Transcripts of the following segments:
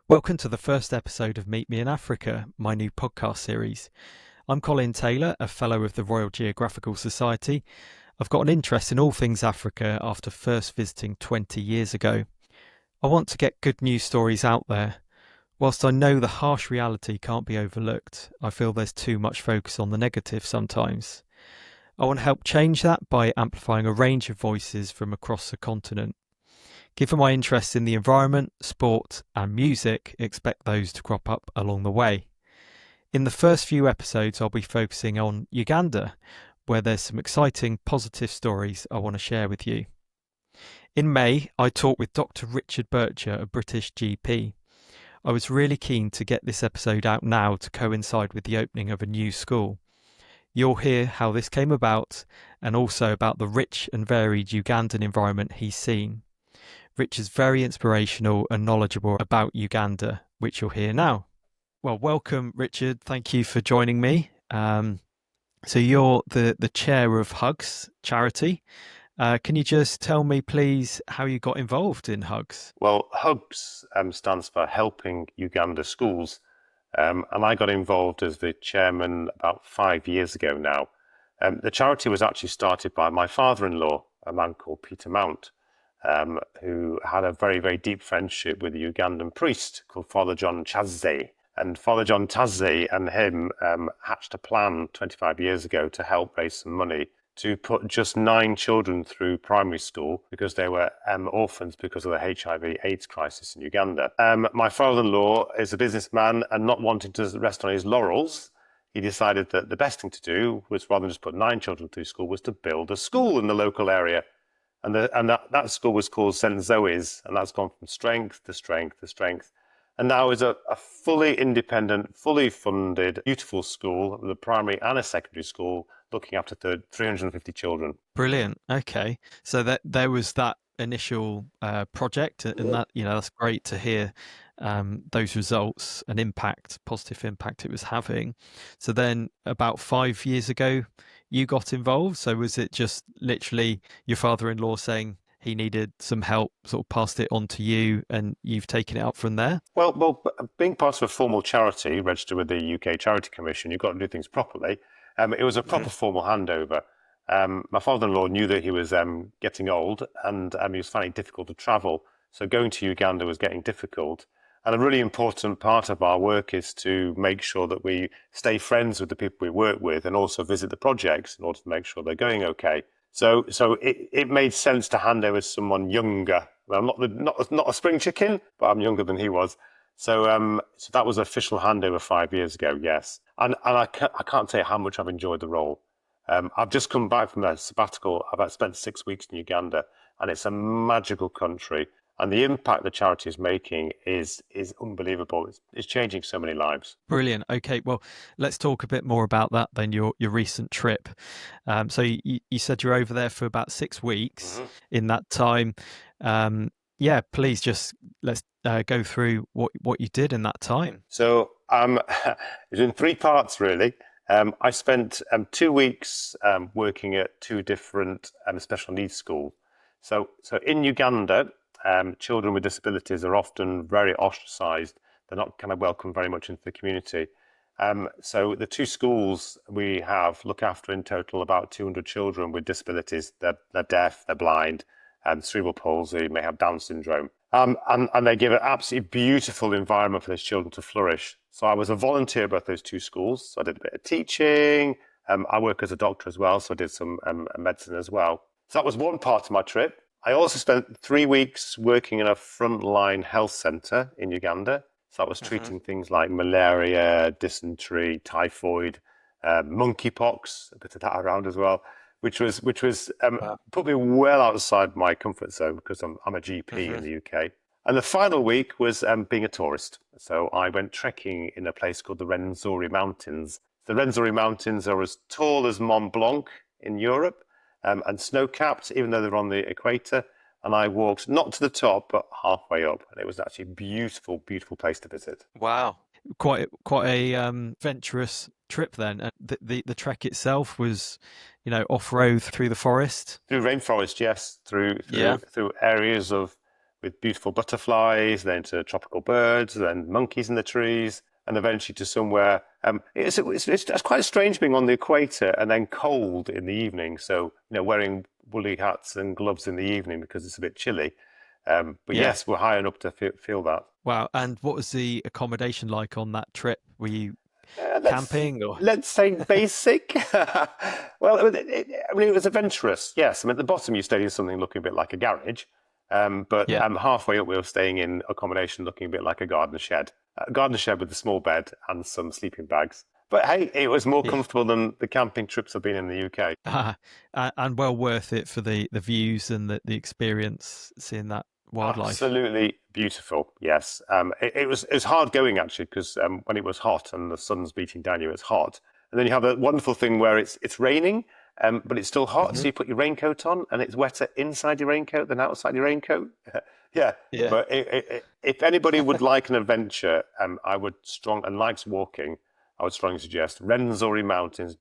Welcome to the first episode of Meet Me in Africa, my new podcast series. I'm Colin Taylor, a Fellow of the Royal Geographical Society. I've got an interest in all things Africa after first visiting 20 years ago. I want to get good news stories out there. Whilst I know the harsh reality can't be overlooked, I feel there's too much focus on the negative sometimes. I want to help change that by amplifying a range of voices from across the continent. Given my interest in the environment, sport and music, expect those to crop up along the way. In the first few episodes, I'll be focusing on Uganda, where there's some exciting positive stories I want to share with you. In May, I talked with Dr. Richard Bircher, a British GP. I was really keen to get this episode out now to coincide with the opening of a new school. You'll hear how this came about and also about the rich and varied Ugandan environment he's seen. Rich is very inspirational and knowledgeable about Uganda, which you'll hear now. Well, welcome, Richard. Thank you for joining me. So you're the chair of Hugs charity. Can you just tell me, please, how you got involved in Hugs? Well, Hugs stands for Helping Uganda Schools, and I got involved as the chairman about 5 years ago now. The charity was actually started by my father-in-law, a man called Peter Mount, who had a very, very deep friendship with a Ugandan priest called Father John Chazze. And Father John Chazze and him hatched a plan 25 years ago to help raise some money to put just 9 children through primary school because they were orphans because of the HIV/AIDS crisis in Uganda. My father-in-law is a businessman, and not wanting to rest on his laurels, he decided that the best thing to do was, rather than just put 9 children through school, was to build a school in the local area. And that school was called St. Zoe's, and that's gone from strength to strength to strength. And now is a fully independent, fully funded, beautiful school, with a primary and a secondary school, looking after 350 children. Brilliant. Okay. So there was that initial project, and that's great to hear those results and positive impact it was having. So then about 5 years ago, you got involved. So was it just literally your father-in-law saying he needed some help, sort of passed it on to you, and you've taken it up from there? Well, being part of a formal charity registered with the UK Charity Commission, you've got to do things properly. It was a proper formal handover. My father-in-law knew that he was getting old, and he was finding it difficult to travel. So going to Uganda was getting difficult. And a really important part of our work is to make sure that we stay friends with the people we work with, and also visit the projects in order to make sure they're going okay. So it made sense to hand over to someone younger. Well, not a spring chicken, but I'm younger than he was. So that was an official handover 5 years ago, yes. And I can't tell you how much I've enjoyed the role. I've just come back from a sabbatical. I've spent 6 weeks in Uganda, and it's a magical country. And the impact the charity is making is unbelievable. It's changing so many lives. Brilliant. Okay, well, let's talk a bit more about that then, your recent trip. So you said you're over there for about 6 weeks. In that time. Please just let's go through what you did in that time. So it's in 3 parts, really. I spent 2 weeks working at 2 different special needs schools. So in Uganda, children with disabilities are often very ostracized. They're not kind of welcomed very much into the community. So the 2 schools we have look after in total about 200 children with disabilities. They're deaf, they're blind, cerebral palsy, may have Down syndrome. And they give an absolutely beautiful environment for those children to flourish. So I was a volunteer at both those 2 schools. So I did a bit of teaching. I work as a doctor as well, so I did some medicine as well. So that was one part of my trip. I also spent 3 weeks working in a frontline health centre in Uganda. So that was treating things like malaria, dysentery, typhoid, monkeypox, a bit of that around as well, which was put me well outside my comfort zone because I'm a GP in the UK. And the final week was being a tourist. So I went trekking in a place called the Rwenzori Mountains. The Rwenzori Mountains are as tall as Mont Blanc in Europe, and snow-capped, even though they're on the equator. And I walked not to the top, but halfway up. And it was actually a beautiful, beautiful place to visit. Wow. Quite a adventurous trip then. And the trek itself was, off-road through the forest? Through rainforest, yes. Through areas of with beautiful butterflies, then to tropical birds, then monkeys in the trees, and eventually to somewhere. It's quite strange being on the equator and then cold in the evening. So, wearing woolly hats and gloves in the evening because it's a bit chilly. But Yeah. yes, we're high enough to feel that. Wow. And what was the accommodation like on that trip? Were you Uh, let's camping or? let's say basic. Well, I mean, it was adventurous. Yes, I mean, at the bottom you stayed in something looking a bit like a garage, but Yeah. halfway up we were staying in accommodation looking a bit like a garden shed. A garden shed with a small bed and some sleeping bags. But hey, it was more Yeah. comfortable than the camping trips I've been in the UK. And well worth it for the views and the experience seeing that wildlife. Absolutely beautiful. Yes, it was hard going actually because when it was hot and the sun's beating down you, it's hot. And then you have a wonderful thing where it's raining, but it's still hot, Hmm. so you put your raincoat on, and it's wetter inside your raincoat than outside your raincoat. Yeah, Yeah. but if anybody would like an adventure, I would and likes walking, I would strongly suggest Rwenzori Mountains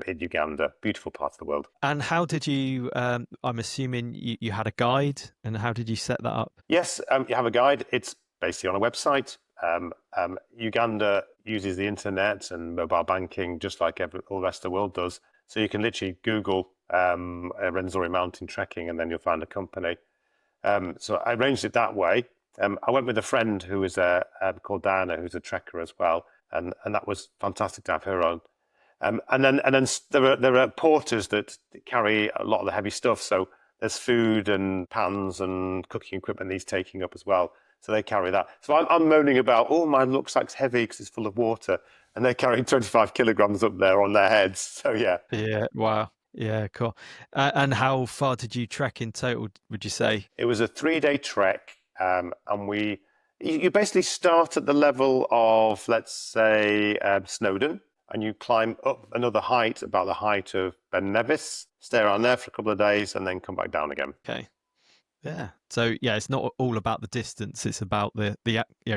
in Uganda. Beautiful part of the world. And how did you? I'm assuming you had a guide, and how did you set that up? Yes, you have a guide. It's basically on a website. Uganda uses the internet and mobile banking just like all the rest of the world does. So you can literally Google Rwenzori Mountain trekking and then you'll find a company. So I arranged it that way. I went with a friend who is called Diana, who's a trekker as well, and that was fantastic to have her on. And then there are porters that carry a lot of the heavy stuff. So there's food and pans and cooking equipment he's taking up as well. So they carry that. So I'm moaning about, oh, my rucksack's heavy because it's full of water, and they're carrying 25 kilograms up there on their heads. So yeah, Yeah. Wow. Yeah. Cool. And how far did you trek in total? Would you say? it was a 3-day trek, and you basically start at the level of, let's say, Snowdon, and you climb up another height, about the height of Ben Nevis, stay around there for a couple of days, and then come back down again. Okay. Yeah. So yeah, it's not all about the distance; it's about the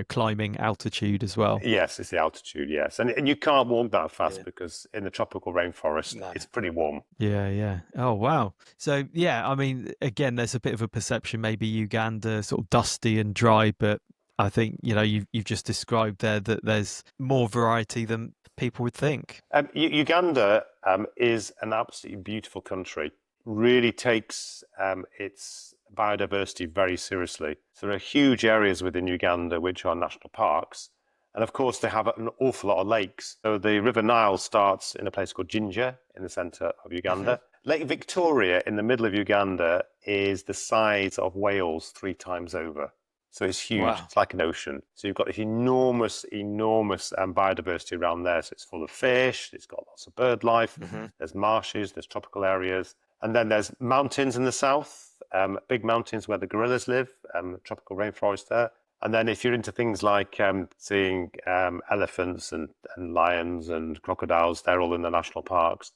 climbing altitude as well. Yes, it's the altitude, yes. And you can't walk that fast Yeah. because in the tropical rainforest, No. it's pretty warm. Yeah, yeah. Oh, wow. So, yeah, I mean, again, there's a bit of a perception, maybe Uganda sort of dusty and dry, but I think, you've just described there that there's more variety than people would think. Uganda is an absolutely beautiful country, really takes its biodiversity very seriously. So there are huge areas within Uganda which are national parks. And of course, they have an awful lot of lakes. So the River Nile starts in a place called Jinja in the center of Hmm. Uganda. Lake Victoria in the middle of Uganda is the size of Wales 3 times over. So it's huge. Wow. It's like an ocean. So you've got this enormous, enormous biodiversity around there. So it's full of fish. It's got lots of bird life. Hmm. There's marshes. There's tropical areas. And then there's mountains in the south, big mountains where the gorillas live, tropical rainforest there. And then if you're into things like seeing elephants and lions and crocodiles, they're all in the national parks.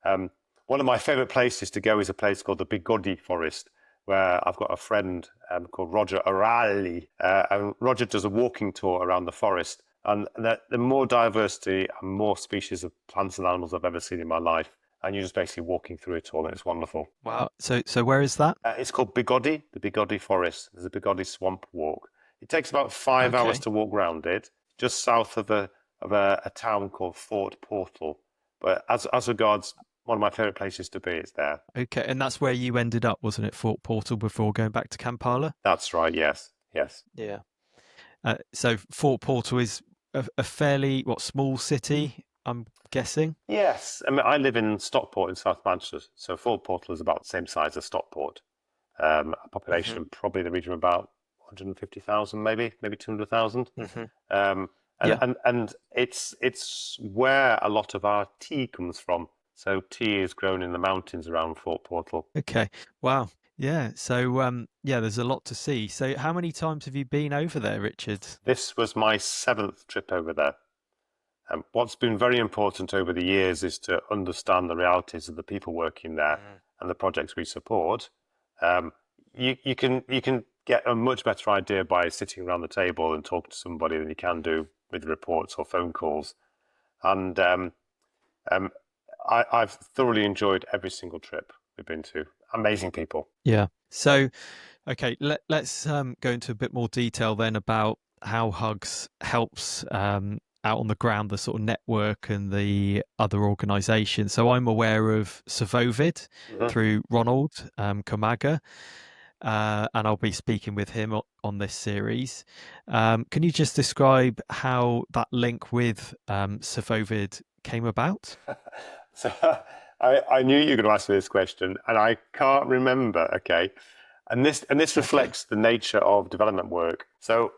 Um, One of my favorite places to go is a place called the Bigodi Forest, where I've got a friend called Roger O'Reilly. And Roger does a walking tour around the forest. And the more diversity and more species of plants and animals I've ever seen in my life. And you're just basically walking through it all, and it's wonderful. Wow. So where is that? It's called Bigodi, the Bigodi Forest. There's a Bigodi Swamp Walk. It takes about 5 hours Okay. to walk round it, just south of a town called Fort Portal. But as regards one of my favourite places to be, it's there. Okay. And that's where you ended up, wasn't it? Fort Portal before going back to Kampala? That's right. Yes, yes, Yeah. So Fort Portal is a fairly, small city, I'm guessing? yes. I mean, I live in Stockport in South Manchester, so Fort Portal is about the same size as Stockport. A Hmm. population probably in the region of about 150,000, maybe 200,000. Hmm. Um, and, Yeah. and and it's where a lot of our tea comes from. So tea is grown in the mountains around Fort Portal. Okay. Wow. Yeah. So yeah, there's a lot to see. So how many times have you been over there, Richard? This was my 7th trip over there. What's been very important over the years is to understand the realities of the people working there Mm. and the projects we support. Um, you can get a much better idea by sitting around the table and talking to somebody than you can do with reports or phone calls. And um, I've thoroughly enjoyed every single trip we've been to. Amazing people. Yeah. So Okay, let's go into a bit more detail then about how Hugs helps out on the ground, the sort of network and the other organisations. So I'm aware of CEFOVID Mhm. through Ronald Kamoga, and I'll be speaking with him on this series. Can you just describe how that link with CEFOVID came about? So I knew you were going to ask me this question, and I can't remember. Okay, and this Okay. reflects the nature of development work. So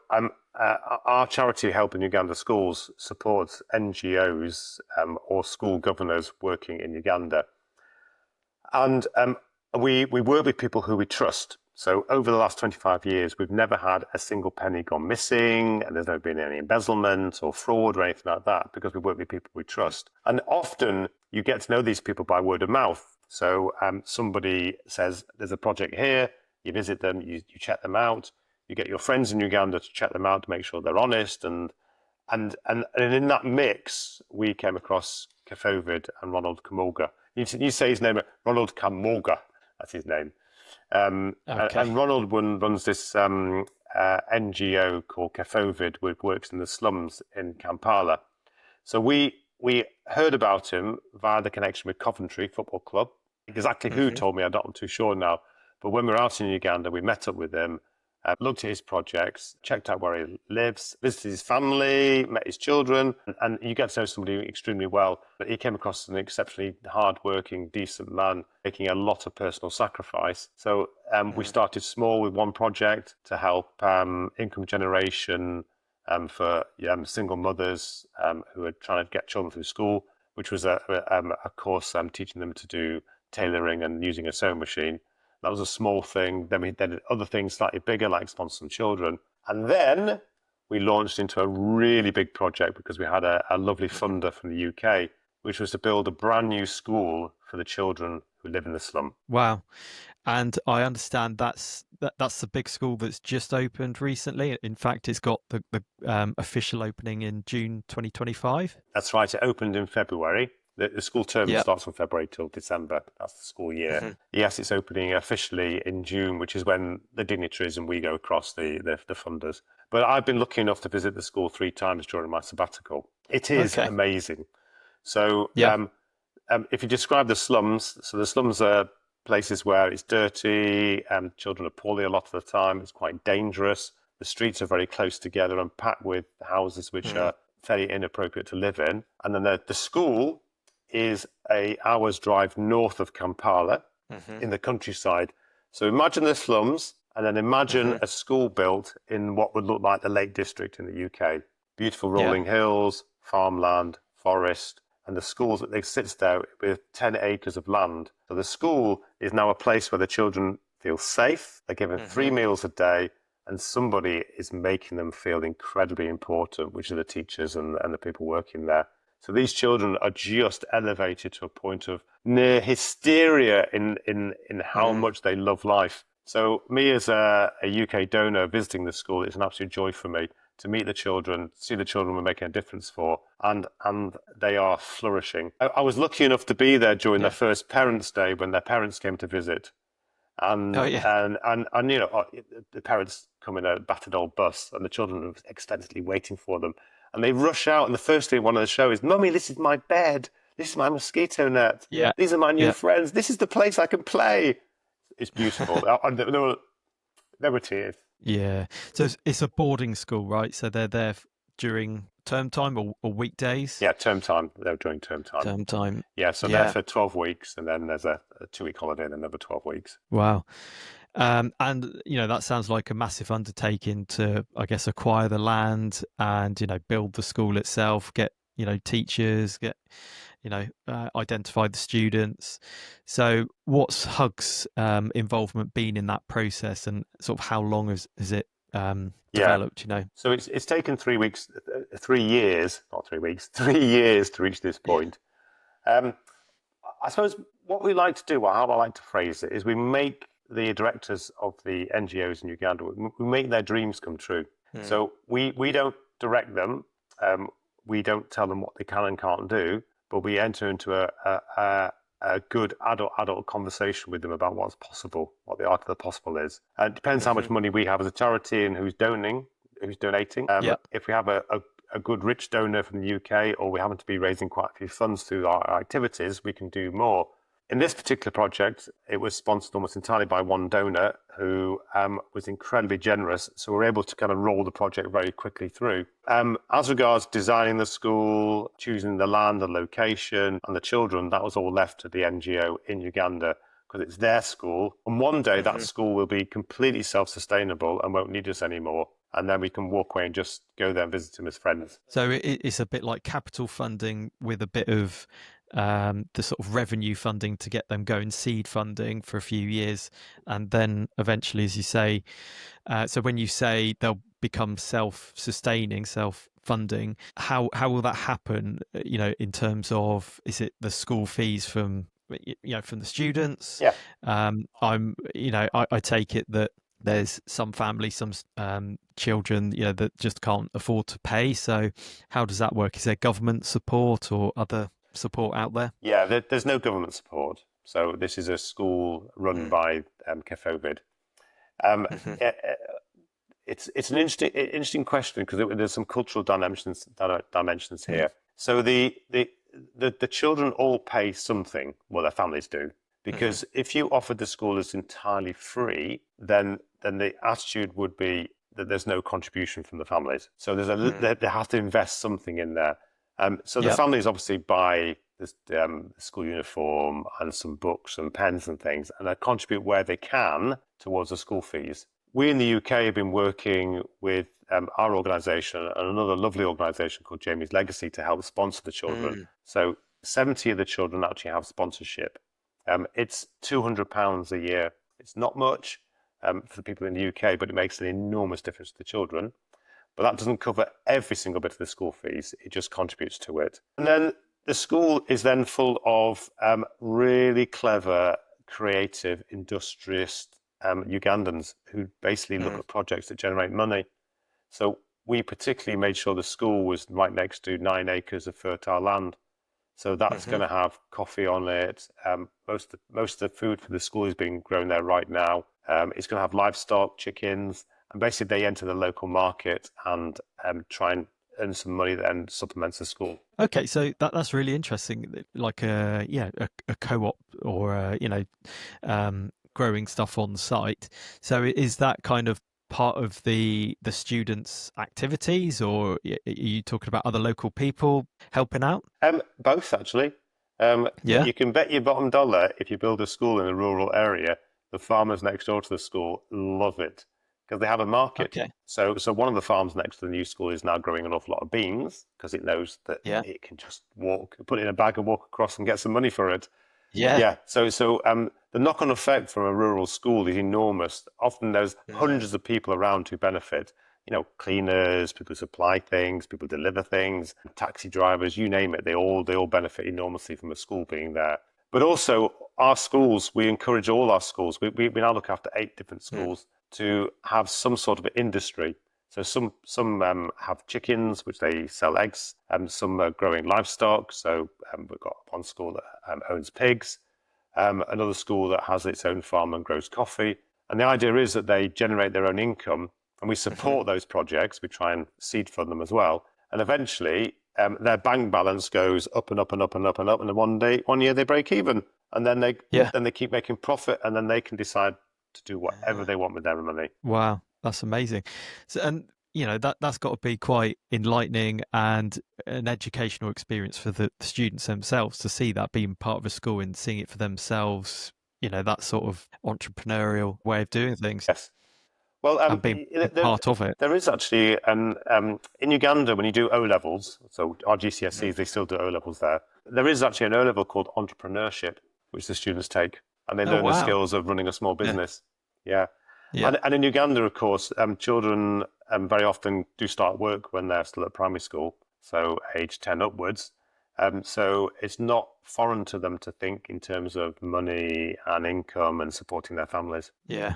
our charity Helping Uganda Schools supports NGOs or school governors working in Uganda, and we work with people who we trust. So over the last 25 years, we've never had a single penny gone missing, and there's never been any embezzlement or fraud or anything like that because we work with people we trust. And often you get to know these people by word of mouth. So somebody says, there's a project here, you visit them, you check them out, you get your friends in Uganda to check them out to make sure they're honest. And in that mix, we came across CEFOVID and Ronald Kamoga. You say his name, Ronald Kamoga, that's his name. And Okay. Ronald runs this NGO called CEFOVID, which works in the slums in Kampala. So we heard about him via the connection with Coventry Football Club. Exactly who Hmm. told me, I'm not too sure now. But when we were out in Uganda, we met up with him, looked at his projects, checked out where he lives, visited his family, met his children, and you get to know somebody extremely well. But he came across as an exceptionally hard-working, decent man, making a lot of personal sacrifice. So we started small with one project to help income generation for single mothers who are trying to get children through school, which was a course teaching them to do tailoring and using a sewing machine. That was a small thing. Then we did other things slightly bigger, like sponsoring children. And then we launched into a really big project because we had a lovely funder from the UK, which was to build a brand new school for the children who live in the slum. Wow. And I understand that's the big school that's just opened recently. In fact, it's got the official opening in June 2025. That's right. It opened in February. The school term Yeah. starts from February till December. That's the school year. Mhm. Yes, it's opening officially in June, which is when the dignitaries and we go across the funders. But I've been lucky enough to visit the school 3 times during my sabbatical. It is Okay. amazing. So Yeah. if you describe the slums, so the slums are places where it's dirty, children are poorly a lot of the time, it's quite dangerous. The streets are very close together and packed with houses which Mhm. are very inappropriate to live in. And then the school is a hour's drive north of Kampala Mhm. in the countryside. So imagine the slums and then imagine Mhm. a school built in what would look like the Lake District in the UK. Beautiful Yeah. rolling hills, farmland, forest, and the school that sits there with 10 acres of land. So the school is now a place where the children feel safe. They're given 3 meals a day, and somebody is making them feel incredibly important, which are the teachers and the people working there. So these children are just elevated to a point of near hysteria in how Mhm. much they love life. So me as a UK donor visiting the school, it's an absolute joy for me to meet the children, see the children we're making a difference for, and they are flourishing. I was lucky enough to be there during their Yeah. first Parents' Day when their parents came to visit, Oh and yeah. and the parents come in a battered old bus, and the children are extensively waiting for them, and they rush out, and the first thing one of the show is, "Mummy, this is my bed. This is my mosquito net. Yeah. These are my new Yeah. friends. This is the place I can play." It's beautiful. And there were tears. Yeah. So it's a boarding school, right? So they're there during term time or weekdays. Yeah, term time. They were during term time. Term time. Yeah, so they're Yeah. for 12 weeks, and then there's a 2 week holiday and another 12 weeks. Wow. And that sounds like a massive undertaking to, I guess, acquire the land and build the school itself, get teachers, get identify the students. So, what's Hug's involvement been in that process, and sort of how long has it Yeah. developed? So it's taken 3 weeks, 3 years, not 3 weeks, 3 years to reach this point. Um, I suppose what we like to do, or how I like to phrase it, is we make the directors of the NGOs in Uganda, we make their dreams come true. Mm. So we don't direct them, we don't tell them what they can and can't do, but we enter into a good adult conversation with them about what's possible, what the art of the possible is. It depends how much money we have as a charity and who's donating. Yeah. If we have a good rich donor from the UK, or we happen to be raising quite a few funds through our activities, we can do more. In this particular project, it was sponsored almost entirely by one donor who was incredibly generous. So we were able to kind of roll the project very quickly through. As regards designing the school, choosing the land, the location, and the children, that was all left to the NGO in Uganda because it's their school. And one day that school will be completely self-sustainable and won't need us anymore. And then we can walk away and just go there and visit them as friends. So it's a bit like capital funding with a bit of the sort of revenue funding to get them going, seed funding for a few years, and then eventually, as you say, so when you say they'll become self-sustaining, self-funding, how will that happen? In terms of, is it the school fees from from the students? Yeah. I take it that there's some families, some children, that just can't afford to pay. So how does that work? Is there government support or other support out there? Yeah, there's no government support. So this is a school run by CEFOVID. It's an interesting question because there's some cultural dimensions here. So the children all pay something, well, their families do, because if you offered the school as entirely free, then the attitude would be that there's no contribution from the families. So they have to invest something in there. So the families obviously buy the school uniform and some books and pens and things, and they contribute where they can towards the school fees. We in the UK have been working with our organisation and another lovely organisation called Jamie's Legacy to help sponsor the children. So 70 of the children actually have sponsorship. It's £200 a year. It's not much for the people in the UK, but it makes an enormous difference to the children. But that doesn't cover every single bit of the school fees. It just contributes to it. And then the school is then full of really clever, creative, industrious Ugandans who basically look at projects that generate money. So we particularly made sure the school was right next to 9 acres of fertile land. So that's going to have coffee on it. Most of the food for the school is being grown there right now. It's going to have livestock, chickens, and basically they enter the local market and try and earn some money that then supplements the school. Okay, so that's really interesting. Like a co-op or growing stuff on site. So is that kind of part of the students' activities, or are you talking about other local people helping out? Both, actually. You can bet your bottom dollar if you build a school in a rural area, the farmers next door to the school love it because they have a market. Okay. So one of the farms next to the new school is now growing an awful lot of beans because it knows that it can just put it in a bag and walk across and get some money for it. Yeah. So the knock-on effect from a rural school is enormous. Often there's hundreds of people around who benefit. Cleaners, people who supply things, people who deliver things, taxi drivers, you name it. They all benefit enormously from a school being there. But also our schools, we encourage all our schools. We now look after 8 different schools to have some sort of industry. So some have chickens, which they sell eggs, and some are growing livestock. So we've got one school that owns pigs, another school that has its own farm and grows coffee. And the idea is that they generate their own income, and we support those projects. We try and seed fund them as well. And eventually, their bank balance goes up and up and up and up and up. And then one year they break even, and then they keep making profit, and then they can decide to do whatever they want with their money. Wow, that's amazing. So, and that's got to be quite enlightening and an educational experience for the students themselves to see that being part of a school and seeing it for themselves. That sort of entrepreneurial way of doing things. Yes. Well, and being part of it. There is actually in Uganda when you do O levels, so our GCSEs they still do O levels there. There is actually an O level called entrepreneurship, which the students take, and they learn the skills of running a small business. Yeah. And in Uganda, of course, children very often do start work when they're still at primary school, so age 10 upwards. So it's not foreign to them to think in terms of money and income and supporting their families. Yeah,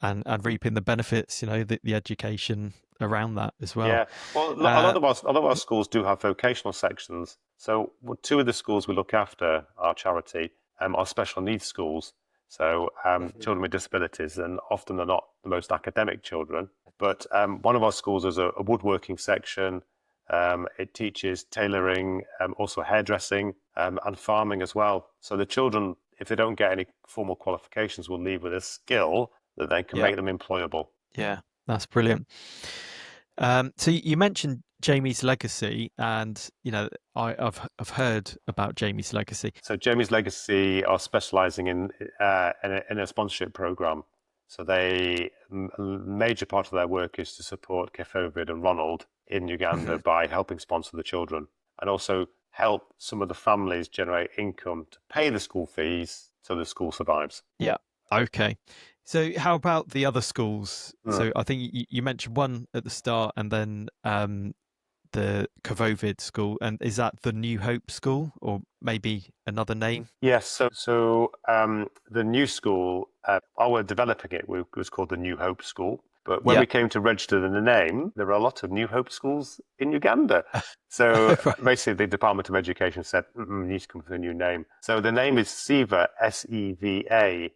and reaping the benefits, the education around that as well. Yeah, well, Uh, a lot of our schools do have vocational sections. So two of the schools we look after, our charity, are special needs schools. So children with disabilities, and often they're not the most academic children. But one of our schools is a woodworking section. It teaches tailoring, also hairdressing, and farming as well. So the children, if they don't get any formal qualifications, will leave with a skill that then can yeah, make them employable. yeah, that's brilliant. So you mentioned Jamie's legacy, and I've heard about Jamie's legacy. So Jamie's Legacy are specialising in a sponsorship program. So a major part of their work is to support CEFOVID and Ronald in Uganda Mhm. by helping sponsor the children, and also help some of the families generate income to pay the school fees so the school survives. Yeah. Okay. So how about the other schools? Mm. So I think you mentioned one at the start, and then the CEFOVID school, and is that the New Hope School, or maybe another name? Yes, the new school, while we're developing it, was called the New Hope School. But when Yeah. we came to register the name, there are a lot of New Hope schools in Uganda. So Right. basically, the Department of Education said, you need to come up with a new name. So the name is SEVA, SEVA,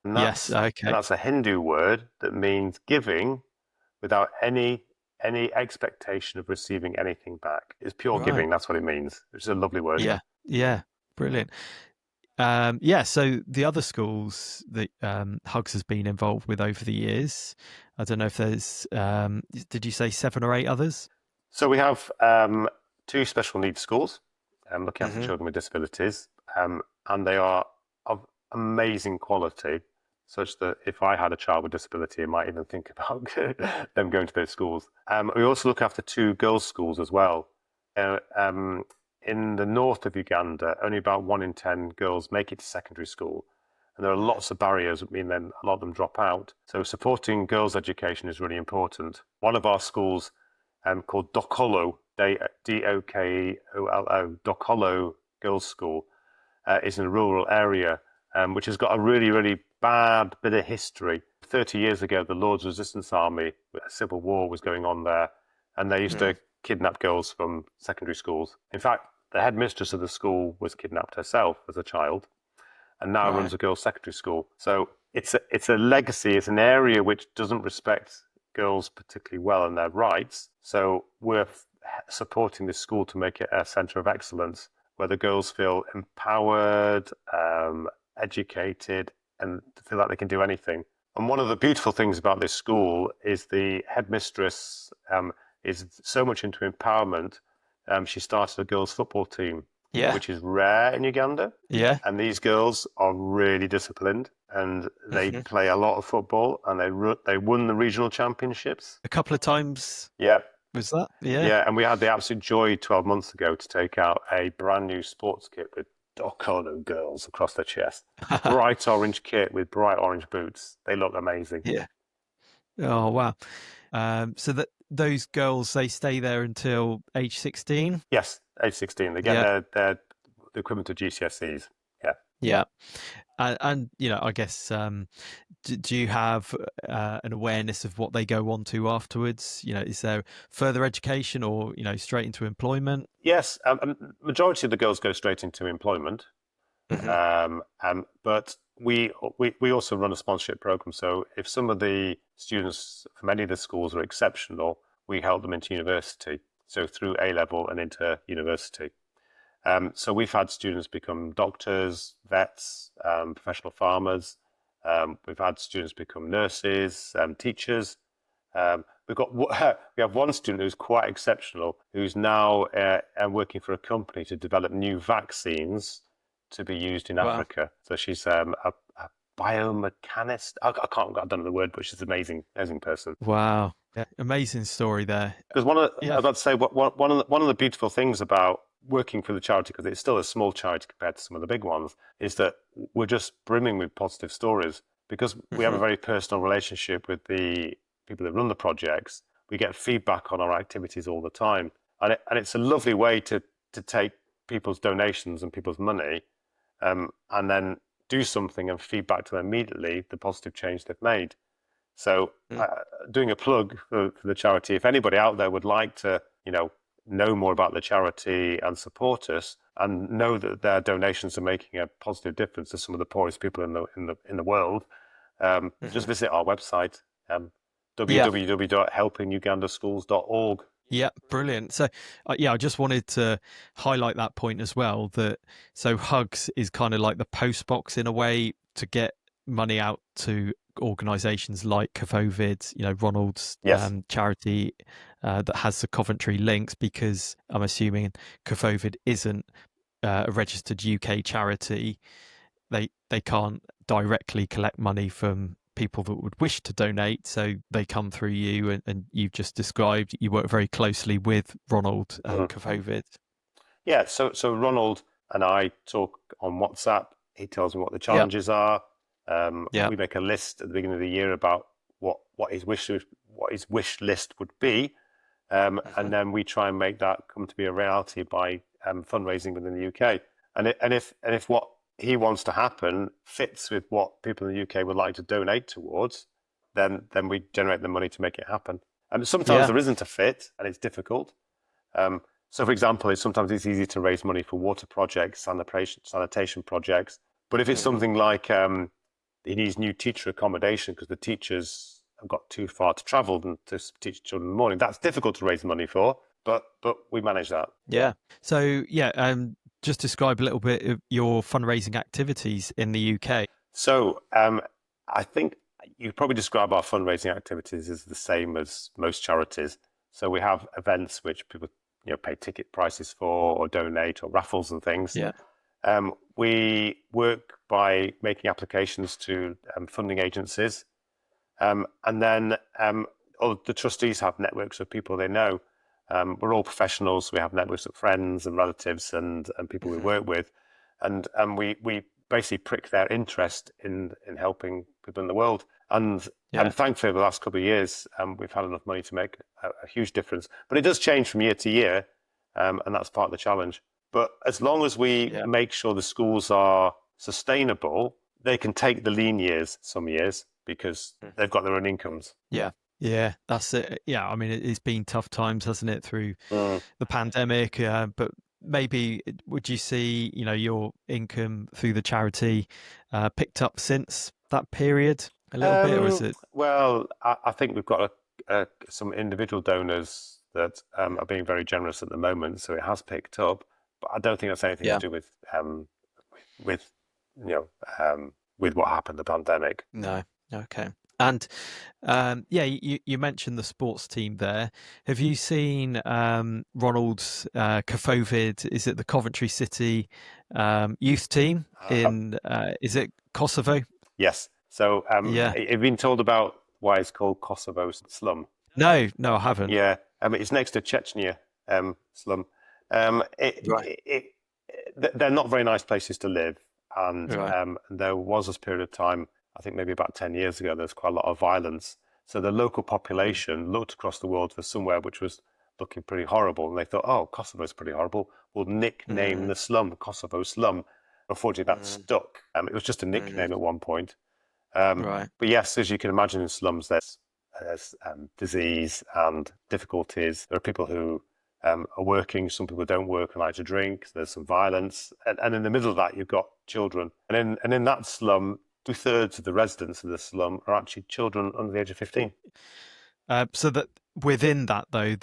and Yes. Okay. that's a Hindu word that means giving without any expectation of receiving anything back. It's pure Right. giving. That's what it means, which is a lovely word. Yeah. Yeah. Brilliant. Yeah, so the other schools that Hugs has been involved with over the years, I don't know if there's, did you say 7 or 8 others? So we have two special needs schools looking after Hmm. children with disabilities, and they are of amazing quality, such that if I had a child with disability, I might even think about them going to those schools. We also look after two girls' schools as well. Uh, um, in the north of Uganda, only about 1 in 10 girls make it to secondary school. And there are lots of barriers that mean then a lot of them drop out. So supporting girls' education is really important. One of our schools called Dokolo, Dokolo, Dokolo Girls' School, is in a rural area, which has got a really, really bad bit of history. 30 years ago, the Lord's Resistance Army, a civil war was going on there, and they used to kidnap girls from secondary schools. In fact, the headmistress of the school was kidnapped herself as a child, and now Right. runs a girls' secondary school. So it's a legacy. It's an area which doesn't respect girls particularly well and their rights. So we're supporting this school to make it a centre of excellence where the girls feel empowered, educated, and feel like they can do anything. And one of the beautiful things about this school is the headmistress is so much into empowerment. She started a girls' football team, Yeah. which is rare in Uganda. Yeah. And these girls are really disciplined, and they Hmm. play a lot of football, and they won the regional championships. A couple of times, Yeah, was that? Yeah. yeah, and we had the absolute joy 12 months ago to take out a brand new sports kit with Dokolo girls across their chest. Bright orange kit with bright orange boots. They look amazing. Yeah. Oh, wow. So that those girls, they stay there until age 16? Yes, age 16. They get Yeah. their the equivalent of GCSEs. Yeah. Yeah. And I guess, do you have an awareness of what they go on to afterwards? Is there further education, or straight into employment? Yes, majority of the girls go straight into employment. Hmm. But we also run a sponsorship program. So if some of the students from any of the schools are exceptional, we help them into university. So through A level and into university. So we've had students become doctors, vets, professional farmers. We've had students become nurses, teachers. We have one student who's quite exceptional, who's now working for a company to develop new vaccines to be used in Wow. Africa. So she's a biomechanist. I don't know the word, but she's an amazing person. Wow. Yeah. Amazing story there. Because Yeah. I'd like to say one of the beautiful things about working for the charity, because it's still a small charity compared to some of the big ones, is that we're just brimming with positive stories. Because we have a Hmm. very personal relationship with the people that run the projects, we get feedback on our activities all the time, and it's a lovely way to take people's donations and people's money, and then do something and feedback to them immediately the positive change they've made. So Mm. doing a plug for the charity, if anybody out there would like to, know more about the charity and support us and know that their donations are making a positive difference to some of the poorest people in the world, just visit our website, Yeah. www.helpingugandasschools.org. Yeah, brilliant. So, I just wanted to highlight that point as well. That so Hugs is kind of like the post box in a way to get money out to organisations like CEFOVID, Ronald's Yes. charity that has the Coventry links, because I'm assuming CEFOVID isn't a registered UK charity. They can't directly collect money from people that would wish to donate, so they come through you, and you've just described you work very closely with Ronald and Mhm. CEFOVID. Yeah. So Ronald and I talk on WhatsApp. He tells me what the Yeah, challenges are. yeah, We make a list at the beginning of the year about what his wish list would be, hmm, and then we try and make that come to be a reality by fundraising within the UK. And if what he wants to happen fits with what people in the UK would like to donate towards, then we generate the money to make it happen. And sometimes yeah, there isn't a fit, and it's difficult. So, for example, sometimes it's easy to raise money for water projects, sanitation projects. But if it's hmm, something like he needs new teacher accommodation because the teachers have got too far to travel and to teach children in the morning, that's difficult to raise money for. But we manage that. yeah. So just describe a little bit of your fundraising activities in the UK. So I think you probably describe our fundraising activities as the same as most charities. So we have events which people pay ticket prices for or donate, or raffles and things. Yeah, We work by making applications to funding agencies, and then all the trustees have networks of people they know. We're all professionals. So we have networks of friends and relatives and people we hmm, work with, and we basically prick their interest in helping people in the world. And yeah, thankfully, over the last couple of years, we've had enough money to make a huge difference. But it does change from year to year, and that's part of the challenge. But as long as we yeah. make sure the schools are sustainable, they can take the lean years some years because they've got their own incomes. Yeah, yeah, that's it. Yeah, I mean, it's been tough times, hasn't it, through Mm. the pandemic? But maybe would you see, your income through the charity picked up since that period a little bit, or is it? Well, I think we've got some individual donors that are being very generous at the moment, so it has picked up. But I don't think that's anything to Yeah, do with you know with what happened, the pandemic. no, okay. And you mentioned the sports team there. Have you seen Ronald's CEFOVID? Is it the Coventry City youth team Uh, in? Is it Kosovo? yes. So Yeah. you've been told about why it's called Kosovo slum. No, no, I haven't. Yeah, it's next to Chechnya slum. Right. They're not very nice places to live, and Right. there was a period of time, I think maybe about 10 years ago, there was quite a lot of violence. So the local Mm, population looked across the world for somewhere which was looking pretty horrible, and they thought, "Oh, Kosovo's pretty horrible. We'll nickname mm, the slum Kosovo slum." Unfortunately, that mm, stuck. It was just a mm, nickname at one point. right. But yes, as you can imagine, in slums, there's disease and difficulties. There are people who are working, some people don't work and like to drink. There's some violence, and in the middle of that, you've got children. And in that slum, 2/3 of the residents of the slum are actually children under the age of 15. So that within that though,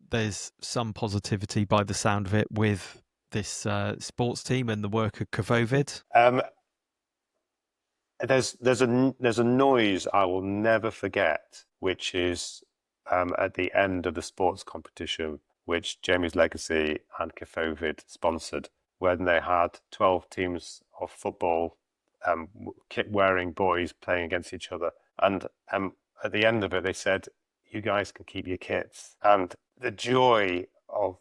there's some positivity by the sound of it with this sports team and the work of CEFOVID. Um, there's a noise I will never forget, which is at the end of the sports competition, which Jamie's Legacy and CEFOVID sponsored, when they had 12 teams of football kit-wearing boys playing against each other, and at the end of it, they said, "You guys can keep your kits." And the joy of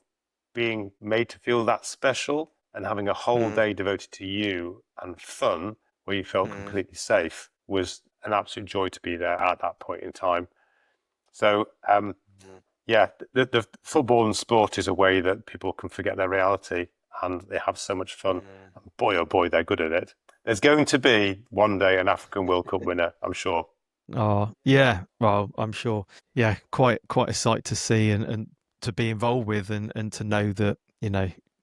being made to feel that special and having a whole Mm, day devoted to you and fun where you felt mm, completely safe was an absolute joy to be there at that point in time. So, mm, yeah, the football and sport is a way that people can forget their reality and they have so much fun. mm. And boy, oh boy, they're good at it. There's going to be one day an African World Cup winner, I'm sure. Oh, yeah. Well, I'm sure. Yeah, quite a sight to see and to be involved with and to know that,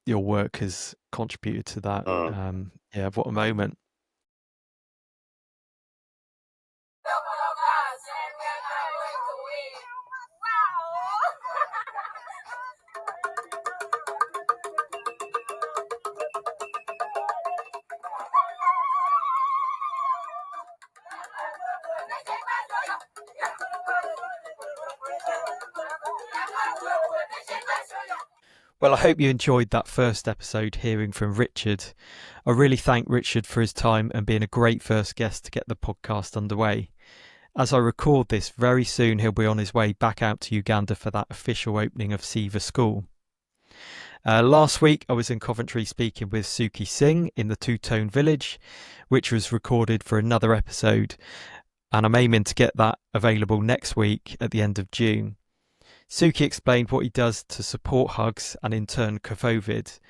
your work has contributed to that. Mm. Yeah, what a moment. Well, I hope you enjoyed that first episode hearing from Richard. I really thank Richard for his time and being a great first guest to get the podcast underway. As I record this, very soon he'll be on his way back out to Uganda for that official opening of SEVA school. Last week, I was in Coventry speaking with Suki Singh in the Two-Tone Village, which was recorded for another episode, and I'm aiming to get that available next week at the end of June. Suki explained what he does to support Hugs and in turn CEFOVID.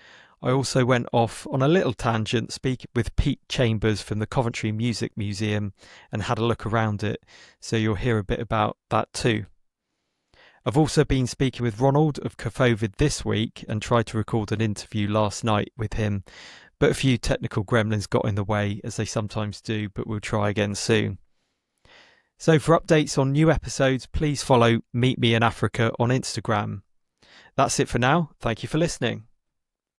I also went off on a little tangent speaking with Pete Chambers from the Coventry Music Museum and had a look around it, so you'll hear a bit about that too. I've also been speaking with Ronald of CEFOVID this week and tried to record an interview last night with him, but a few technical gremlins got in the way, as they sometimes do, but we'll try again soon. So for updates on new episodes, please follow Meet Me in Africa on Instagram. That's it for now. Thank you for listening.